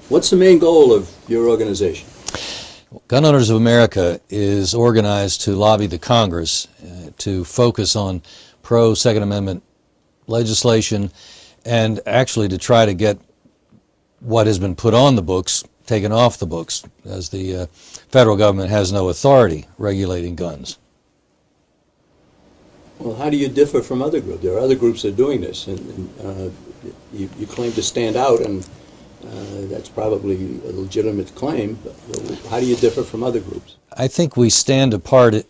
What's the main goal of your organization? Gun Owners of America is organized to lobby the Congress to focus on pro-Second Amendment legislation and actually to try to get what has been put on the books taken off the books, as the federal government has no authority regulating guns. Well, how do you differ from other groups? There are other groups that are doing this, and you claim to stand out, and that's probably a legitimate claim. But how do you differ from other groups? I think we stand apart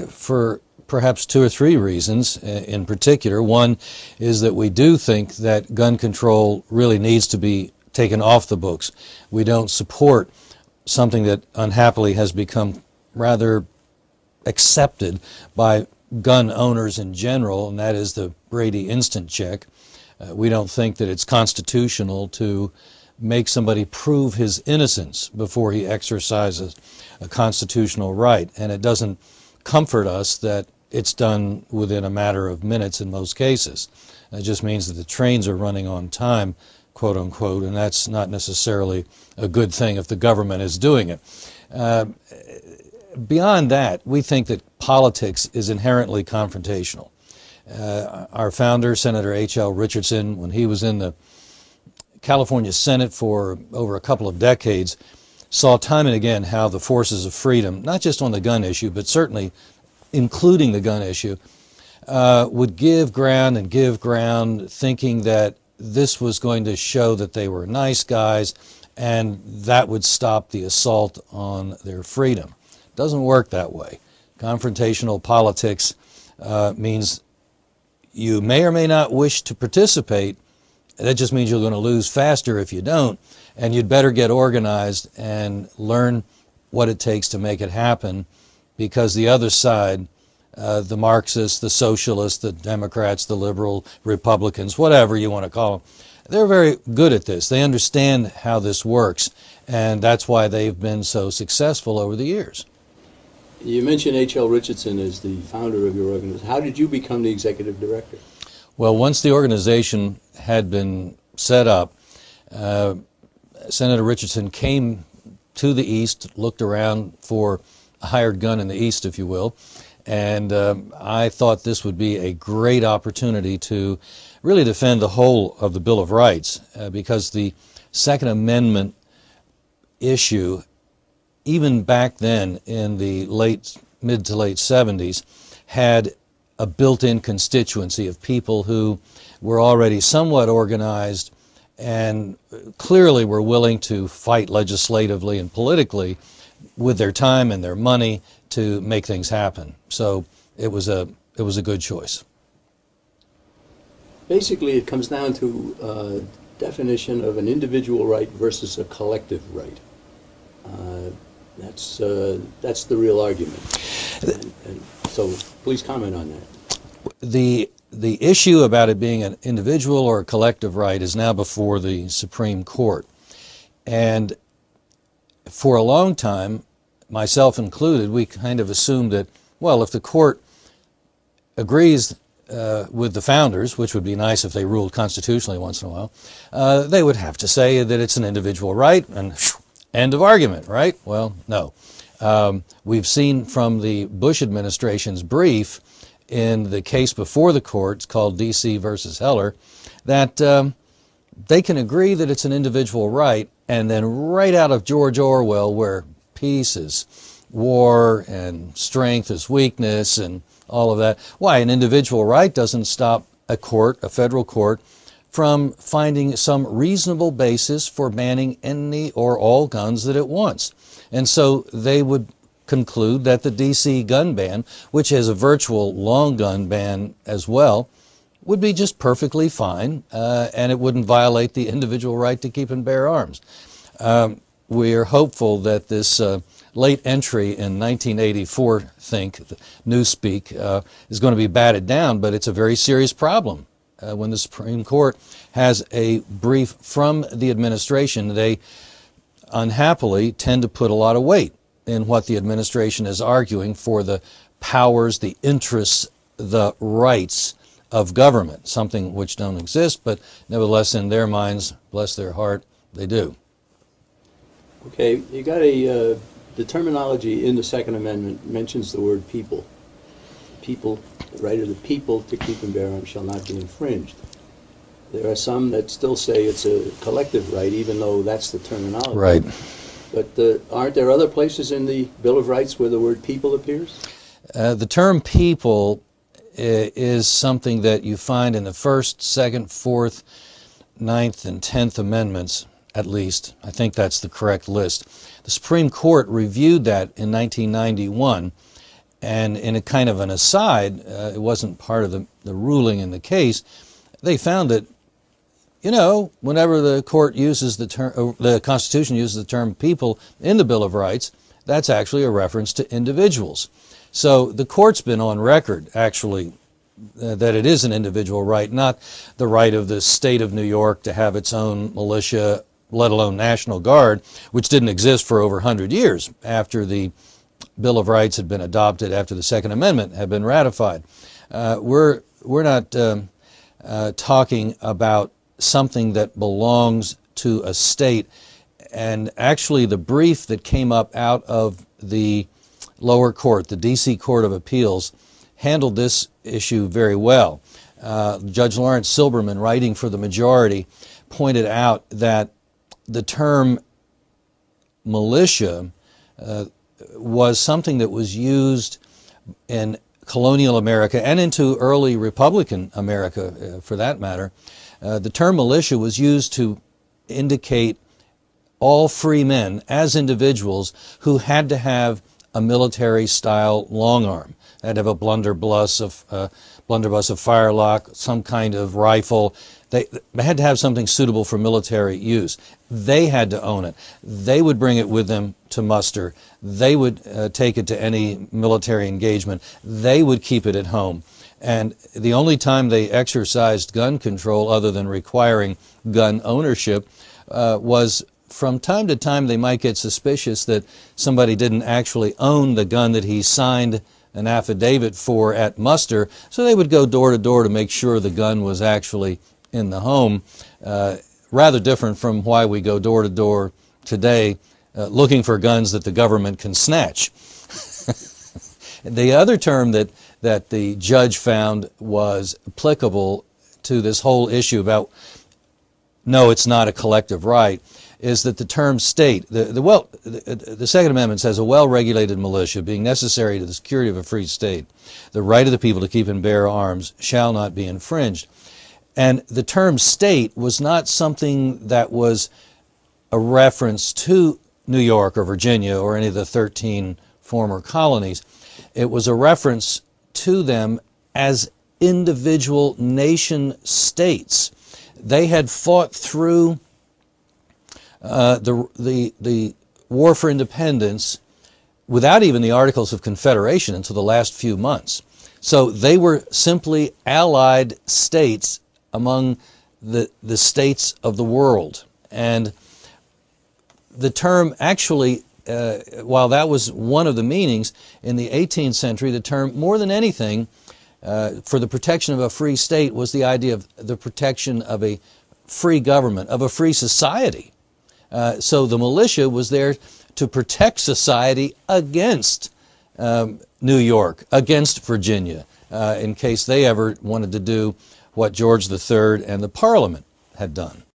for perhaps two or three reasons in particular. One is that we do think that gun control really needs to be taken off the books. We don't support something that unhappily has become rather accepted by gun owners in general, and that is the Brady instant check. We don't think that it's constitutional to make somebody prove his innocence before he exercises a constitutional right, and it doesn't comfort us that it's done within a matter of minutes in most cases. It just means that the trains are running on time, quote unquote, and that's not necessarily a good thing if the government is doing it. Beyond that, we think that politics is inherently confrontational. Our founder, Senator H.L. Richardson, when he was in the California Senate for over a couple of decades, saw time and again how the forces of freedom, not just on the gun issue, but certainly including the gun issue, would give ground and give ground, thinking that this was going to show that they were nice guys and that would stop the assault on their freedom. It doesn't work that way. Confrontational politics means you may or may not wish to participate. That just means you're going to lose faster if you don't, and you'd better get organized and learn what it takes to make it happen, because the other side, the Marxists, the socialists, the Democrats, the liberal Republicans, whatever you want to call them, they're very good at this. They understand how this works, and that's why they've been so successful over the years. You mentioned H.L. Richardson as the founder of your organization. How did you become the executive director? Well, once the organization had been set up, Senator Richardson came to the East, looked around for a hired gun in the East, if you will, and I thought this would be a great opportunity to really defend the whole of the Bill of Rights, because the Second Amendment issue, even back then in the mid to late 70s, had a built-in constituency of people who were already somewhat organized and clearly were willing to fight legislatively and politically with their time and their money to make things happen. So it was a good choice. Basically, it comes down to a definition of an individual right versus a collective right. That's the real argument. And so please comment on that. The issue about it being an individual or a collective right is now before the Supreme Court. And for a long time, myself included, we kind of assumed that, well, if the court agrees with the founders, which would be nice if they ruled constitutionally once in a while, they would have to say that it's an individual right, and end of argument, right? Well, no. We've seen from the Bush administration's brief in the case before the courts called D.C. versus Heller that they can agree that it's an individual right, and then right out of George Orwell, where peace is war and strength is weakness and all of that, why an individual right doesn't stop a court, a federal court, from finding some reasonable basis for banning any or all guns that it wants. And so they would conclude that the D.C. gun ban, which has a virtual long gun ban as well, would be just perfectly fine, and it wouldn't violate the individual right to keep and bear arms. We are hopeful that this late entry in 1984, Newspeak, is going to be batted down, but it's a very serious problem. When the Supreme Court has a brief from the administration, they unhappily tend to put a lot of weight in what the administration is arguing for the powers, the interests, the rights of government, something which don't exist, but nevertheless in their minds, bless their heart, they do. Okay, you got the terminology in the Second Amendment mentions the word people. People, the right of the people to keep and bear arms shall not be infringed. There are some that still say it's a collective right, even though that's the terminology. Right. But aren't there other places in the Bill of Rights where the word people appears? The term people is something that you find in the First, Second, Fourth, Ninth, and 10th Amendments, at least. I think that's the correct list. The Supreme Court reviewed that in 1991, and in a kind of an aside, it wasn't part of the ruling in the case, they found that, you know, whenever the court uses the term, the Constitution uses the term people in the Bill of Rights, that's actually a reference to individuals. So the court's been on record, actually, that it is an individual right, not the right of the state of New York to have its own militia, let alone National Guard, which didn't exist for over 100 years after the Bill of Rights had been adopted, after the Second Amendment had been ratified. We're not talking about something that belongs to a state. And actually, the brief that came up out of the lower court, the D.C. Court of Appeals, handled this issue very well. Judge Lawrence Silberman, writing for the majority, pointed out that the term militia was something that was used in colonial America and into early Republican America, for that matter. The term militia was used to indicate all free men as individuals who had to have a military-style long arm. They had to have a blunderbuss of firelock, some kind of rifle. They had to have something suitable for military use. They had to own it. They would bring it with them to muster. They would take it to any military engagement. They would keep it at home. And the only time they exercised gun control, other than requiring gun ownership, was from time to time they might get suspicious that somebody didn't actually own the gun that he signed an affidavit for at muster, so they would go door to door to make sure the gun was actually in the home. Rather different from why we go door to door today looking for guns that the government can snatch. The other term that the judge found was applicable to this whole issue about, no, it's not a collective right, is that the term state, the Second Amendment says a well-regulated militia being necessary to the security of a free state, the right of the people to keep and bear arms shall not be infringed. And the term state was not something that was a reference to New York or Virginia or any of the 13 former colonies. It was a reference to them as individual nation states. They had fought through the War for Independence without even the Articles of Confederation until the last few months. So they were simply allied states among the states of the world. And the term actually, while that was one of the meanings, in the 18th century, the term, more than anything, for the protection of a free state was the idea of the protection of a free government, of a free society. So the militia was there to protect society against New York, against Virginia, in case they ever wanted to do what George III and the Parliament had done.